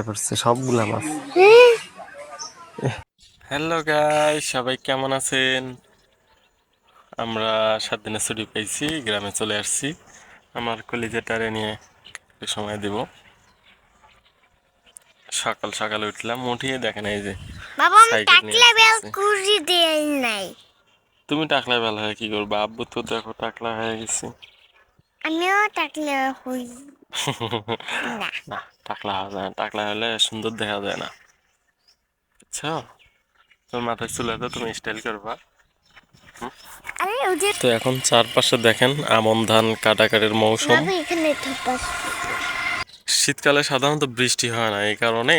পড়ছে সবগুলা মাছ। Hello guys, সবাই কেমন আছেন? আমরা 7 দিনের ছুটি পেয়েছি, গ্রামে চলে আসছি। আমার কলিজাটারে নিয়ে একটু সময় দিব। সকাল সকাল উঠলাম, উঠিয়ে দেখেন এই যে বাবা আমি সাইকেল নিয়ে টাকলা বেল আসতেছি। কুড়ি দেই নাই। তুমি টাকলা বেলা হয়ে কি করবা? আব্বু তো দেখো টাকলা হয়ে গেছে। আমিও টাকলা হই না। না, টাকলা হওয়া যায় না। টাকলা হলে সুন্দর দেখা যায় না, বুঝছো? তোর মাথায় চুল আছে, তুমি স্টাইল করবা। আরে ওই যে তো এখন চারপাশে দেখেন আমন ধান কাটাকাটির মৌসুম। বাবা এখানে থপাস। শীতকালে সাধারণত বৃষ্টি হয় না, এই কারণে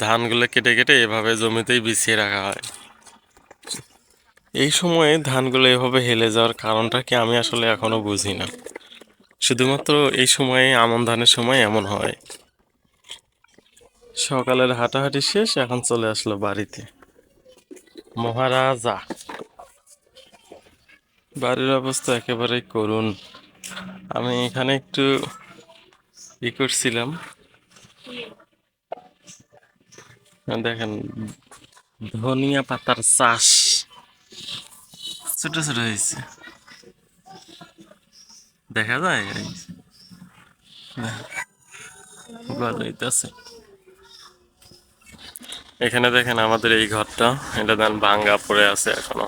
ধানগুলো কেটে কেটে এভাবে জমিতেই বিছিয়ে রাখা হয়। এই সময়ে ধানগুলো এভাবে হেলে যাওয়ার কারণটা কি আমি আসলে এখনো বুঝি না। শুধুমাত্র এই সময়ে আমন ধানের সময় এমন হয়। সকালের হাঁটাহাঁটি শেষ, এখন চলে আসলো বাড়িতে। মহারাজা, বাড়ির অবস্থা একেবারেই করুণ। আমি এখানে একটু করছিলাম, দেখেন ধনিয়া পাতার চাষ ছোট ছোট হয়েছে, দেখা যায় গজাইতেছে। এখানে দেখেন আমাদের এই ঘরটা, এটা দেন ভাঙ্গা পড়ে আছে এখনো।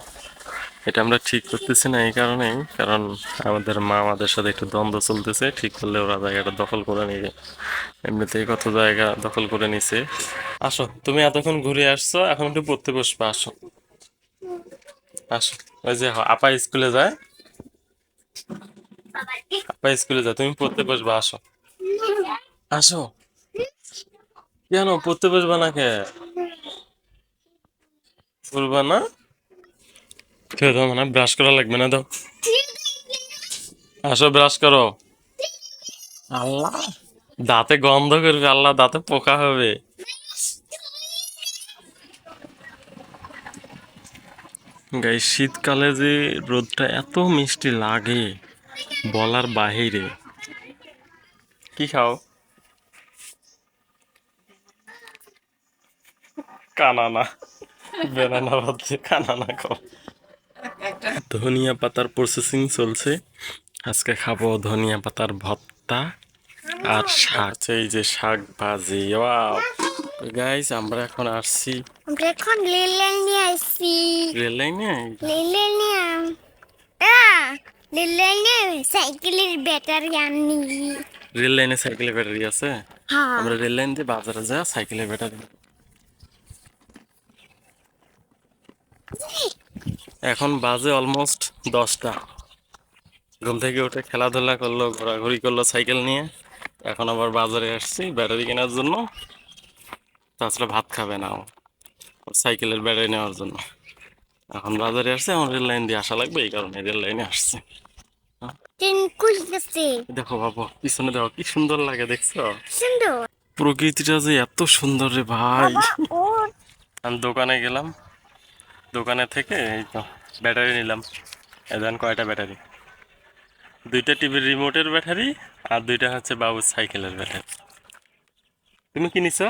এটা আমরা ঠিক করতেছি না এই কারণেই, কারণ আমাদের মা আমাদের সাথে একটু দ্বন্দ্ব চলতেছে। ঠিক করলে ওরা জায়গাটা দখল করে নিবে, এমনিতেই কত জায়গা দখল করে নিছে। আসো, তুমি এতক্ষণ ঘুরে আসছো, এখন একটু পড়তে বসবা। আসো আসো, ওই যে আপা স্কুলে যায়, আপা স্কুলে যায়, তুমি পড়তে বসবা। আসো আসো। কেন পড়তে বসবা না? কে বলবা না? দাও, মানে ব্রাশ করা লাগবে না, দাও। আসো ব্রাশ করো। আল্লাহ, দাঁতে গন্ধ করবে, আল্লাহ দাঁতে পোকা হবে। গাই শীতকালে যে রোদটা এত মিষ্টি লাগে বলার বাহিরে। কি খাও? কানানা, বেনানা বাদে কানানা খাও। ধনিয়া পাতার প্রসেসিং চলছে। আজকে খাবো ধনিয়া পাতার ভর্তা আর শাক। এই যে শাক ভাজি, ওয়াও। গাইস, আমরা এখন আসছি আমরা এখন লেলেল নিয়ে আসছি। রেল লাইনে। লেলেল নিয়ে লেলেল নিয়ে সাইকেলের ব্যাটারি আনি। রেল লাইনে সাইকেলের ব্যাটারি আছে? হ্যাঁ আমরা রেল লাইন দিয়ে বাজারে যা সাইকেলের ব্যাটারি। এখন বাজে অলমোস্ট 10টা। ঘুম থেকে উঠে খেলাধুলা করলো, ঘোরাঘুরি করলো সাইকেল নিয়ে। এখন আবার বাজারে আসছি ব্যাটারি কেনার জন্য। তাছাড়া ভাত খাবে না ও, ওর সাইকেলের ব্যাটারি নেওয়ার জন্য। এখন বাজারে আসছে, এখন রেল লাইন দিয়ে আসা লাগবে, এই কারণে রেল লাইনে আসছে। ট্রেন খুলতেছে। দেখো বাবা, পিছনে দেখো কি সুন্দর লাগে, দেখছো? সুন্দর। প্রকৃতিটা যে এত সুন্দর রে ভাই। বাবা ও আমি দোকানে গেলাম, দোকানে থেকে এই তো ব্যাটারি নিলাম। এদান কয়টা ব্যাটারি? দুইটা টিভির রিমোটের ব্যাটারি আর দুইটা হচ্ছে বাবুর সাইকেলের ব্যাটারি। তুমি কি নিছো?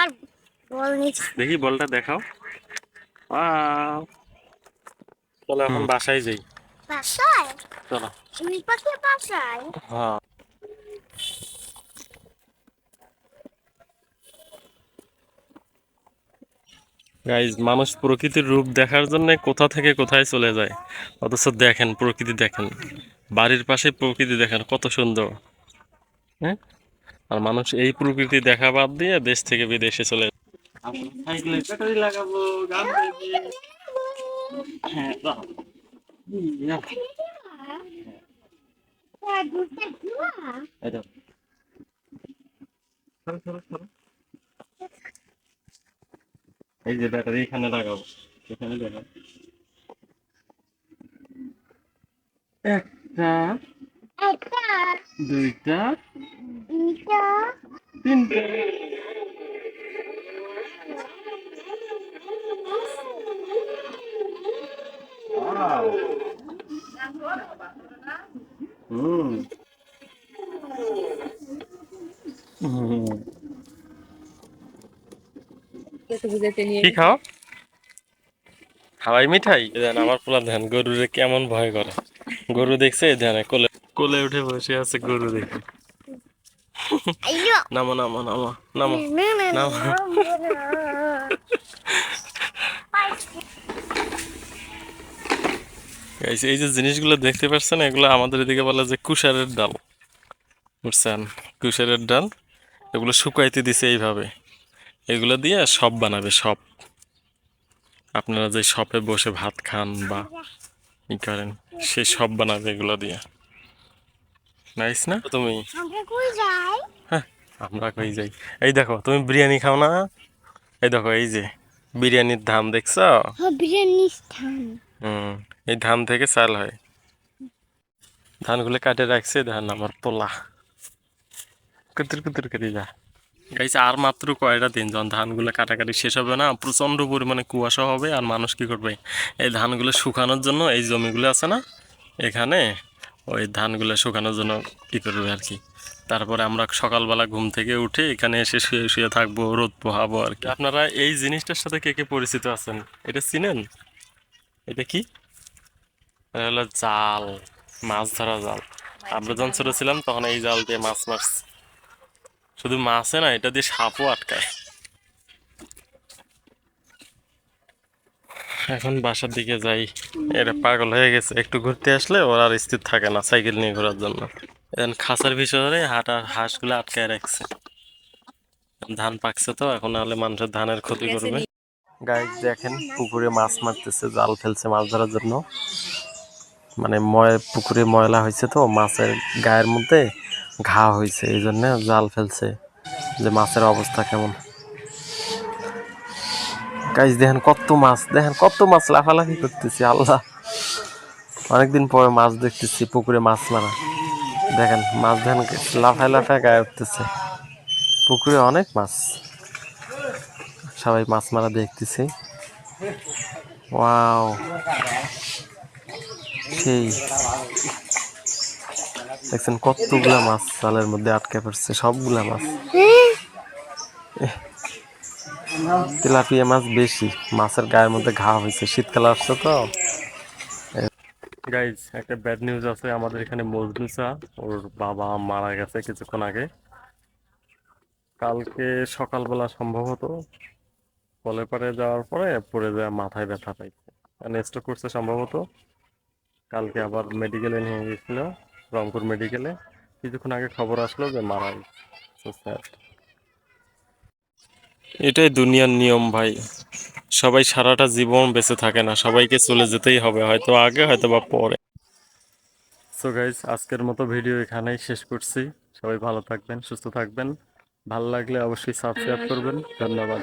আর বল নিচ্ছি। দেখি বলটা দেখাও। ওয়াও, চলো এখন বাসায় যাই। বাসায় চলো। ওই পাশে বাসায়। হ্যাঁ গাইজ, মানুষ প্রকৃতির রূপ দেখার জন্য কোথা থেকে কোথায় চলে যায়, অথচ দেখেন প্রকৃতি, দেখেন বাড়ির পাশে প্রকৃতি, দেখেন কত সুন্দর। হ্যাঁ, আর মানুষ এই প্রকৃতি দেখা বাদ দিয়ে দেশ থেকে বিদেশে চলে যায়। সাইকেলে ব্যাটারি লাগাবো, গান গাইবে। হ্যাঁ, দাও। এই দাও। সরো, সরো, সরো। এই যে ব্যাটারি এখানে লাগাবো, এখানে লাগাবো। একটা, একটা দুইটা, দুইটা তিনটে। Wow. হুম, হুম। তোকে বুঝাতে নিয়ে কি গেছে। খাও? হাওয়াই মিঠাই? এ দেন আমার পোলা ধ্যান গরুরে কেমন ভয় করে। গরু দেখছে ধ্যান কোলে কোলে উঠে বসে আছে গরু দেখে। Ayo. নামো নামো নামো নামো নামো। এই যে জিনিসগুলো দেখতে পাচ্ছেন এগুলো আমাদের এদিকে বলে যে কুশারের ডাল, বুঝছেন? কুশারের ডাল এগুলো শুকাইতে দিছে এইভাবে, এগুলো দিয়ে সব বানাবে সব। আপনারা যে শপে বসে ভাত খান বা ই করেন সেই সব বানাবে এগুলো দিয়ে। নাইস না তুমি? আমরা কই যাই? হ্যাঁ, আমরা কই যাই? এই দেখো তুমি বিরিয়ানি খাও না? এই দেখো এই যে বিরিয়ানির ধান দেখছো? বিরিয়ানি স্থান। হুম, এই ধান থেকে চাল হয়। ধানগুলো কাটে রাখছে ধান আমার পোলা কুতুর কুতুর করে যা। গাইছে আর মাত্র কয়টা দিন যখন ধানগুলো কাটাকাটি শেষ হবে না প্রচন্ড পরিমাণে কুয়াশা হবে আর মানুষ কি করবে এই ধানগুলো শুকানোর জন্য এই জমিগুলো আছে না এখানে ওই ধানগুলো শুকানোর জন্য কি করবে আর কি। তারপরে আমরা সকালবেলা ঘুম থেকে উঠে এখানে এসে শুয়ে শুয়ে থাকবো, রোদ পোহাবো আর কি। আপনারা এই জিনিসটার সাথে কে কে পরিচিত আছেন? এটা চিনেন? এটা কি? এটা হলো জাল, মাছ ধরা জাল। আমরা যখন ছোট ছিলাম তখন এই জাল দিয়ে মাছ মারছি। শুধু মাছে না, এটা দিয়ে সাপও আটকায়। এখন বাসার দিকে যাই। এটা পাগল হয়ে গেছে, একটু ঘুরতে আসলে ওর আর স্থির থাকে না সাইকেল নিয়ে ঘোরার জন্য। এখন খাঁচার ভিতরে হাঁসগুলো আটকায় রাখছে। ধান পাকছে তো এখন, নাহলে মানুষের ধানের ক্ষতি গেছে করবে। নি। গাইস দেখেন পুকুরে মাছ মারতেছে, জাল ফেলছে মাছ ধরার জন্য। মানে পুকুরে ময়লা হয়েছে তো মাছের গায়ের মধ্যে ঘা হয়েছে, এই জন্য জাল ফেলছে। যে মাছের অবস্থা কেমন গাইস, দেখেন কত মাছ, দেখেন কত মাছ লাফালাফি করতেছে। আল্লাহ, অনেকদিন পরে মাছ দেখতেছি পুকুরে মাছ মারা। দেখেন মাছ, দেখেন লাফায় লাফায় গায়ে উঠতেছে। পুকুরে অনেক মাছ, সবাই মাছ মারা দেখতেছি। ওয়াও, সেই দেখছেন কতগুলা মাছ জালের মধ্যে আটকে পড়ছে, সবগুলা মাছ। তেলাপিয়া মাছ বেশি, মাছের গায়ের মধ্যে ঘা হয়েছে, শীতকাল আসছে তো। গাইজ একটা ব্যাড নিউজ আছে, আমাদের এখানে মজনুসা ওর বাবা মারা গেছে কিছুক্ষণ আগে। কালকে সকালবেলা সম্ভবত কলে পারে যাওয়ার পরে পড়ে যায় মাথায় ব্যথা পাইছে, স্ট্রোক করছে সম্ভবত। কালকে আবার মেডিকেলে নিয়ে গেছিল, রংপুর মেডিকেলে। কিছুক্ষণ আগে খবর আসলো যে মারা গেছে। So sad. এটাই দুনিয়ার নিয়ম ভাই, সবাই সারাটা জীবন বেঁচে থাকে না, সবাইকে চলে যেতেই হবে, হয়তো আগে হয়তো বা পরে। সো গাইজ আজকের মতো ভিডিও এখানেই শেষ করছি। সবাই ভালো থাকবেন, সুস্থ থাকবেন। ভালো লাগলে অবশ্যই সাবস্ক্রাইব করবেন। ধন্যবাদ।